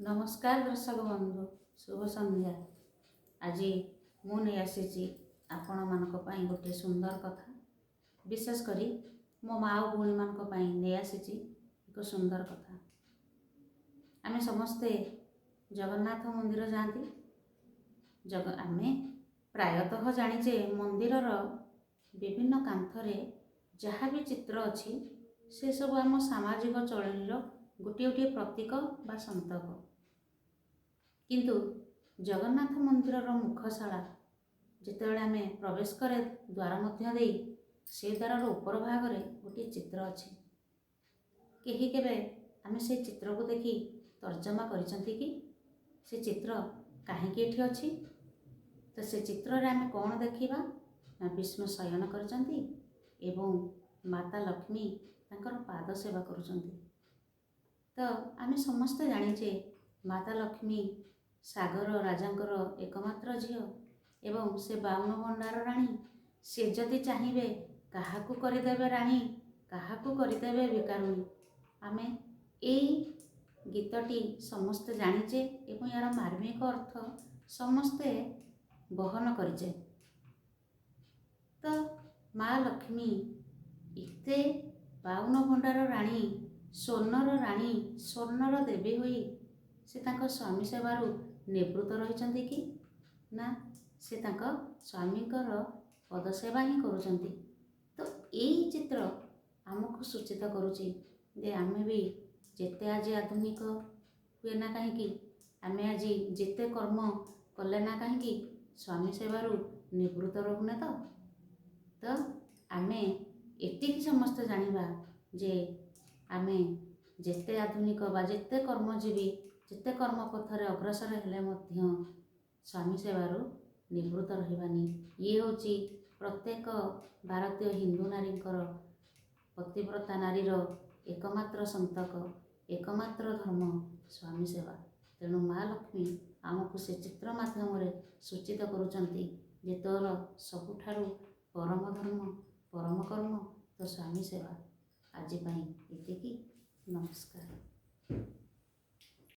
नमस्कार दर्शक बंधु, शुभ संध्या। आज मु नहीं आसी आपण मान गोटे सुंदर कथा, विशेषकर मो माँ और भौणी मान नहीं आसी एक सुंदर कथा। आम समस्ते जगन्नाथ मंदिर जाती। आम प्रायतः जाचे मंदिर विभिन्न कांथरे जहाँ भी चित्र अच्छी से सब आम सामाजिक चलनीर गोटे गोटे प्रतीक बा संतक। किंतु जगन्नाथ मंदिर मुखशाला जितेबाला आम प्रवेश करे द्वार मध्य दे से द्वार ऊपर भाग में गोटे चित्र अच्छी। कहीं केबे आम से चित्र को देखी तर्जमा करिसंती कि से चित्र कहीं एठी अच्छी। तो से चित्र आम कौन देखा ना विष्णु शयन करचंती एवं माता लक्ष्मी तांकर पाद सेवा करुचंती। तो आम समस्ते जाचे माता लक्ष्मी सागर राजांकर एकमात्र झील एवं से 52 भंडार राणी। से जदि चाहिए काहाकू करदेवे राणी, काहाकू करदेवे भिकारुणी। आम यही गीतटी समस्ते जाचे एवं यार मार्मिक अर्थ समस्ते बहन करिचे। तो माँ लक्ष्मी इते 52 भंडार राणी, स्वर्णर राणी, स्वर्णर देवी हुई से तांको स्वामी सेवारू निवृत्त रही कि ना से तांको स्वामीकर पदसेवा ही करुचंती। तो यही चित्र आमको सूचित करुची जे आम भी जेते आज आधुनिक हुए ना कहीं आम आज जिते कर्म कले ना कहीं स्वामी सेवारू निवृत्त रहूने। तो आम एति समस्ते जानिबा जे आम जेते आधुनिक बा जेते कर्मजीवी जिते कर्म पथरे अग्रसर हेले मध्य स्वामी सेवारू निवृत्त रहिबानी। ये होची प्रत्येक भारतीय हिंदू नारींकर पतिव्रता नारीर एकमात्र संतक, एकमात्र धर्म स्वामी सेवा। तेणु माँ लक्ष्मी आमको से चित्र माध्यम सूचित करुचंती जे तोर सबुठारु परम धर्म परम कर्म तो स्वामी सेवा। आज पाई एतिकी। नमस्कार।